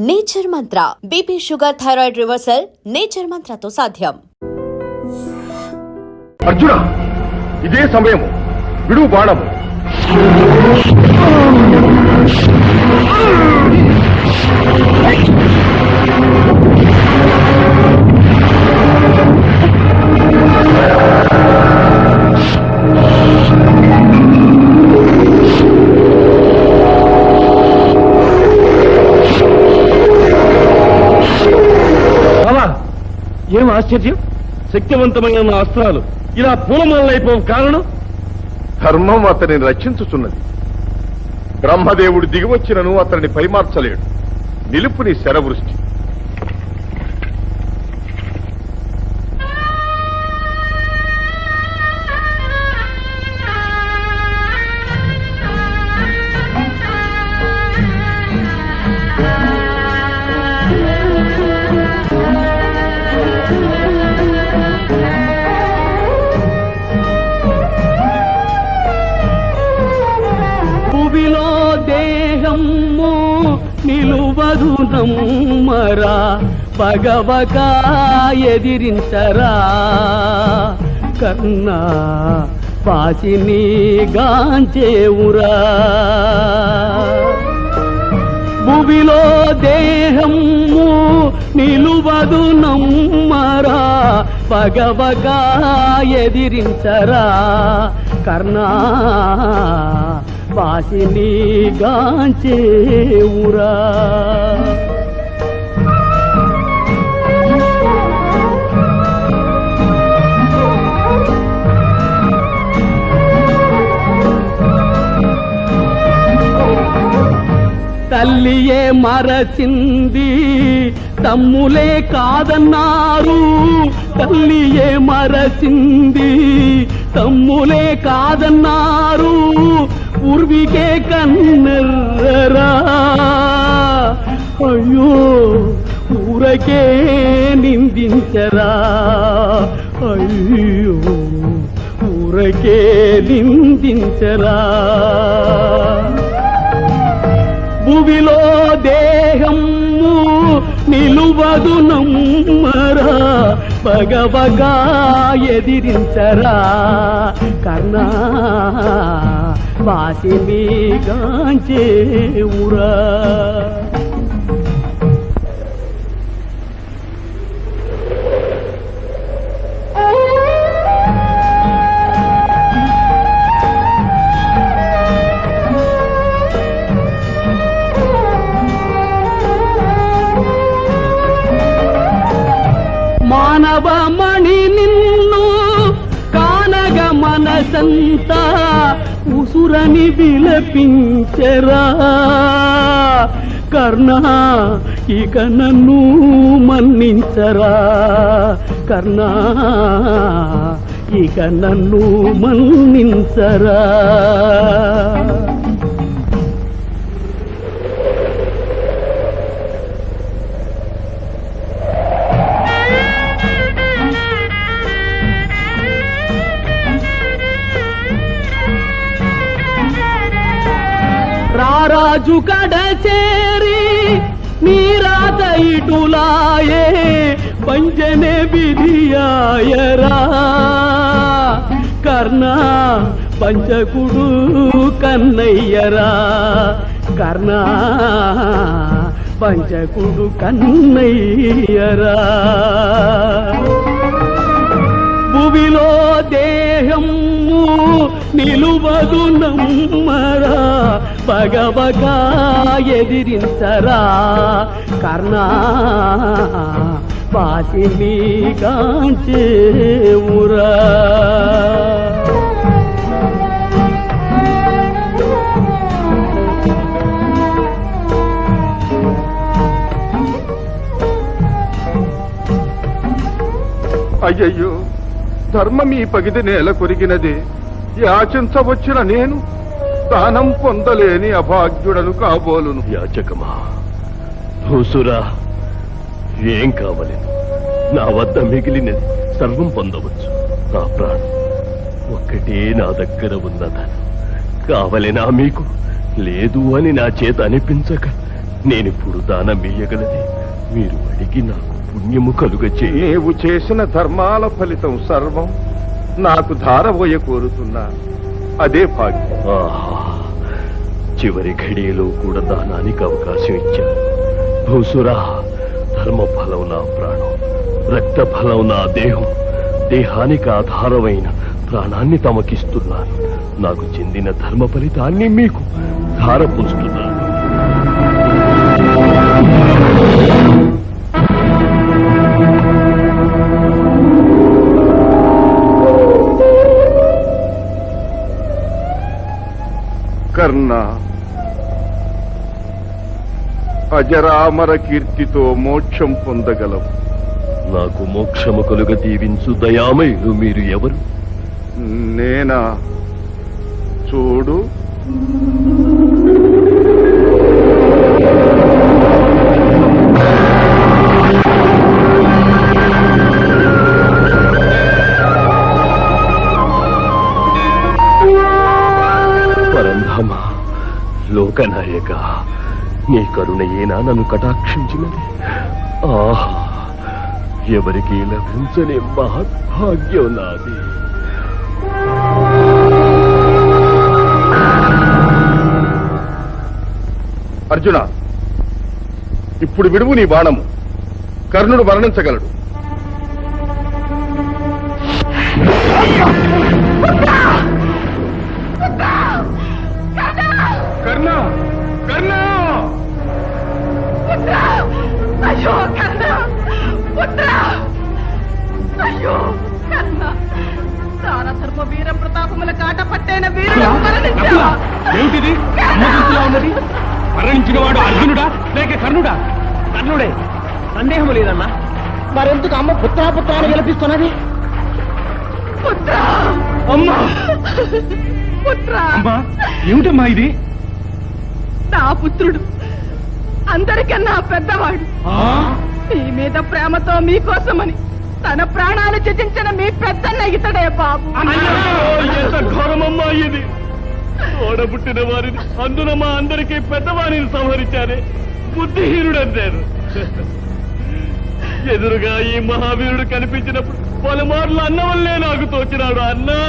Nature Mantra BP sugar thyroid reversal Nature మంత్రతో సాధ్యం. అర్జున, ఇదే సమయము, విడు బాణము. ఏం ఆశ్చర్యం! శక్తివంతమైన అస్త్రాలు ఇలా పూలమాలైపోవు కారణం? ధర్మం అతనిని రక్షించుచున్నది. బ్రహ్మదేవుడు దిగివచ్చినను అతనిని పరిమార్చలేడు. నిలుపుని శరవృష్టి. నిలువదు నమ్మరా, పగవక ఎదిరించరా, కన్నా పాసిని గాంచేవురా. భువిలో దేహము నిలువదు నమ్మరా, పగవక ఎదిరించరా, కర్ణా పాసిని గాంచేవురా. తల్లియే మరచింది, తమ్ములే కాదన్నారు. తల్లియే మరచింది, తమ్ములే కాదన్నారు. పూర్వికే కన్నెర్రరా, అయ్యో ఊరకే నిందించరా, అయ్యో ఊరకే నిందించరా. భువిలో దేహము నిలువదు నమ్మరా, పగవగా ఎదిరించరా, కర్ణా పాసిని గాంచేవురా. మానవమణి నిన్ను కానగ మనసంతా ఉసురని విలపించరా, కర్ణా ఇక నన్ను మన్నించరా, కర్ణా ఇక నన్ను మన్నించరా. రారాజు కడ చేరి నీరాత ఇటులాయే, పంజనే విధియాయరా, కర్ణా పంచకుడు కన్నయ్యరా, కర్ణా పంచకుడు కన్నయ్యరా. భువిలో దేహము నిలువదు నమ్మరా, పగవగా ఎదిరించరా, కర్ణా పాసిని గాంచేవురా. అయ్యయ్యో, ధర్మం ఈ పగిది నేల కొరిగినదే. యాచించవచ్చిన నేను దానం పొందలేని అభాగ్యుడను కాబోలును. యాచకమా, భూసురా, ఏం కావలేదు. నా వద్ద మిగిలినది సర్వం పొందవచ్చు. నా ప్రాణం ఒక్కటే నా దగ్గర ఉన్నదను కావలేనా మీకు? లేదు అని నా చేత అనిపించక నేనిప్పుడు దానం ఇయ్యగలది మీరు అడిగి నాకు పుణ్యము కలుగచే. నీవు చేసిన ధర్మాల ఫలితం సర్వం నాకు ధారబోయ కోరుతున్నా. అదే భాగ్యం. ఆహా, చివరి ఘడియలో కూడా దానానికి అవకాశం ఇచ్చారు. భూసురా, ధర్మ ఫలం నా ప్రాణం, రక్త ఫలం నా దేహం, దేహానికి ఆధారమైన ప్రాణాన్ని తమకిస్తున్నాను. నాకు చెందిన ధర్మ ఫలితాన్ని మీకు ధారపోస్తున్నాను. కర్ణ, అజరామర కీర్తితో మోక్షం పొందగలవు. నాకు మోక్షము కలుగ దీవించు దయామయులు మీరు ఎవరు? నేనా? చూడు. పరంధామ, లోకనాయక, నీ కరుణయేనా నన్ను కటాక్షించినది. ఆహా, ఎవరికి లభించని మహద్భాగ్యం నాది. అర్జున, ఇప్పుడు విడువు నీ బాణము. కర్ణుడు మరణించగలడు. కర్ణ, కర్ణ! అయ్యో కర్ణ! పుత్ర! అయ్యో కర్ణ! దానధర్మ వీర ప్రతాపముల కాట పట్టైన వీరుడు మరణించావా? ఏమిటిది? అమ్మగుర్తులా ఉన్నది. మరణించిన వాడు అర్జునుడా లేక కర్ణుడా? కర్ణుడే, సందేహం లేదన్నా. మరెందుకు అమ్మ పుత్రా పుత్రా అని విలపిస్తున్నది? పుత్ర! అమ్మా! పుత్ర! అమ్మా, ఏమిటమ్మా ఇది? నా పుత్రుడు అందరికన్నా పెద్దవాడు. మీ మీద ప్రేమతో మీకోసమని తన ప్రాణాలు త్యజించిన మీ పెద్దన్న ఇతడే బాబు. ఎంత ఘోరమమ్మా ఇది! ఓడబుట్టిన వారిని, అందున మా అందరికీ పెద్దవారిని సంహరించారే. బుద్ధిహీనుడన్నారు. ఎదురుగా ఈ మహావీరుడు కనిపించినప్పుడు పలుమార్లు అన్న వల్లే నాకు తోచినాడు. అన్నా!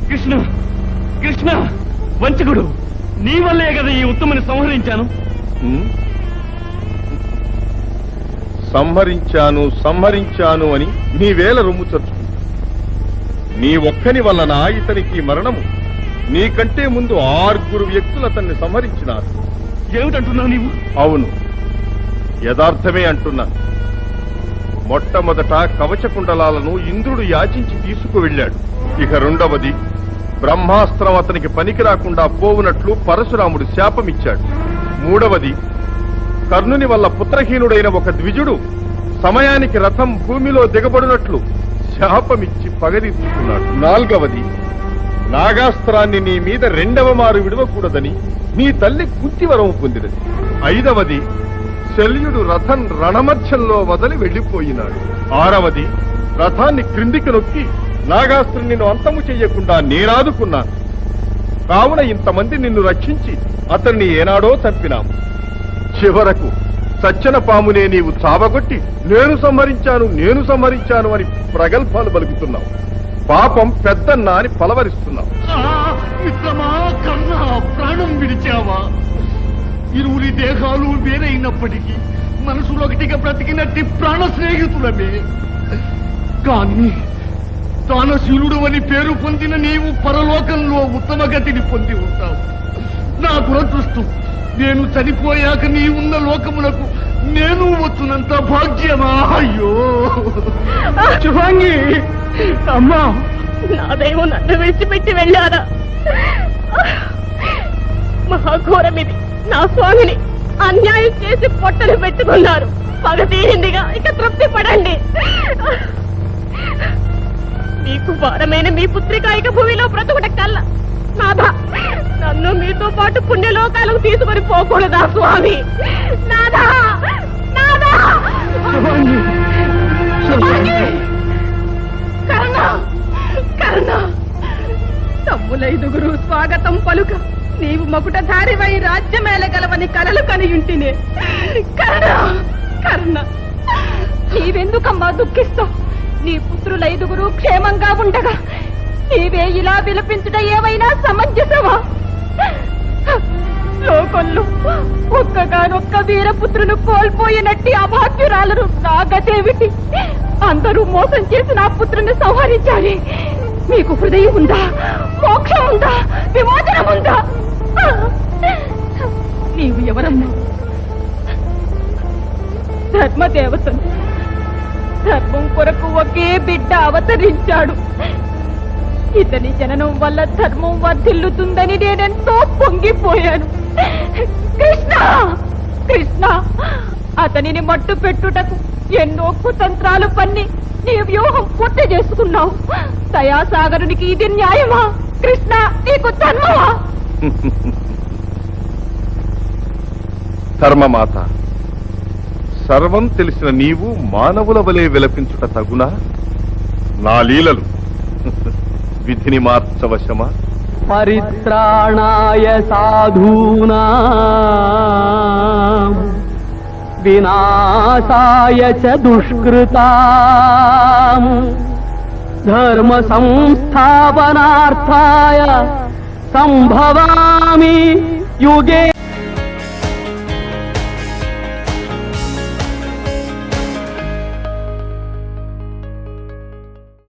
కృష్ణ, కృష్ణ, వంచకుడు, నీ వల్లే కదా ఈ ఉత్తమని సంహరించాను. సంహరించాను అని నీవేళ రొమ్ము చర్చుకుంటా. నీ ఒక్కని వలన ఇతనికి మరణము. నీకంటే ముందు 6 వ్యక్తులు అతన్ని సంహరించినారు. ఏమిటంటున్నావు నీవు? అవును, యథార్థమే అంటున్నాను. మొట్టమొదట కవచ కుండలాలను ఇంద్రుడు యాచించి తీసుకువెళ్ళాడు. ఇక రెండవది, బ్రహ్మాస్త్రం అతనికి పనికి రాకుండా పోవునట్లు పరశురాముడు శాపమిచ్చాడు. మూడవది, కర్ణుని వల్ల పుత్రహీనుడైన ఒక ద్విజుడు సమయానికి రథం భూమిలో దిగబడినట్లు శాపమిచ్చి పగదీర్చుకున్నాడు. నాల్గవది, నాగాస్త్రాన్ని నీ మీద 2వ మారు విడవకూడదని నీ తల్లి కుంతివరం పొందినది. 5వది, శల్యుడు రథం రణమధ్యంలో వదిలి వెళ్లిపోయినాడు. 6వది, రథాన్ని క్రిందికి నొక్కి నాగాస్త్రం నిన్ను అంతము చెయ్యకుండా నేనాదుకున్నాను. కావున ఇంతమంది నిన్ను రక్షించి అతన్ని ఏనాడో చంపినాము. చివరకు సచ్చన పామునే నీవు చావగొట్టి నేను సంహరించాను అని ప్రగల్భాలు పలుకుతున్నావు. పాపం పెద్దన్న అని పలవరిస్తున్నావు. మిత్రమా, కన్నా, ప్రాణం విడిచావా? ఇరువురి దేహాలు వేరైనప్పటికీ మనసులో ఒకటిగా బ్రతికినట్టి ప్రాణ స్నేహితులమే. కానీ దానశీలుడు అని పేరు పొందిన నీవు పరలోకంలో ఉత్తమ గతిని పొంది ఉంటావు. నా దురదృష్టం, నేను చనిపోయాక నీ ఉన్న లోకములకు నేను వచ్చునంత భాగ్యమా? అయ్యో శుభాంగి, అమ్మా! నా దైవం నన్ను విడిచిపెట్టి వెళ్ళారా? మహాఘోరమిది. నా స్వామిని అన్యాయం చేసి పొట్టలు పెట్టుకున్నారు. పగ తీరిందిగా, ఇక తృప్తి పడండి. మీకు భారమైన మీ పుత్రికాయిక భూమిలో బ్రతుకుట కల్లా నాథ, నన్ను మీతో పాటు పుణ్యలోకాలకు తీసుకొని పోకూడదా స్వామి? నాథా, నాథా! కర్ణ, కర్ణ! తమ్ములైదుగురు స్వాగతం పలుక నీవు మకుటధారివై రాజ్యమేలగలవని కలలు కనియుంటినే. కర్ణ కర్ణ, నీవెందుకమ్మా దుఃఖిస్తావు? నీ పుత్రుల 5గురు క్షేమంగా ఉండగా నీవే ఇలా విలపించుట ఏవైనా సమంజసమా? లోకంలో ఒక్కగానొక్క వీరపుత్రును కోల్పోయినట్టి అభాగ్యురాలను నాగదేవిటి. అందరూ మోసం చేసి నా పుత్రుని సంహరించాలి. మీకు హృదయం ఉందా? మోక్షం ఉందా? విమోచనం ఉందా? నీవు ఎవరమ్మా? ధర్మదేవతను. ధర్మం కొరకు ఒకే బిడ్డ అవతరించాడు. ఇతని జననం వల్ల ధర్మం వర్ధిల్లుతుందని నేనెంతో పొంగిపోయాను. కృష్ణ కృష్ణ, అతనిని మట్టు పెట్టుటకు ఎన్నో కుతంత్రాలు పన్ని నీ వ్యూహం పూర్తి చేసుకున్నావు. దయాసాగరునికి ఇది న్యాయమా? కృష్ణ, నీకు ధర్మమా? ధర్మమాత, సర్వం తెలిసిన నీవు మానవుల వలె విలపించుట తగునా? నా లీలలు విధిని మార్చవశమా? పరిత్రాణాయ సాధూనా వినాశాయ చ దుష్కృతా ధర్మ సంస్థాపనార్థాయ సంభవామి యుగే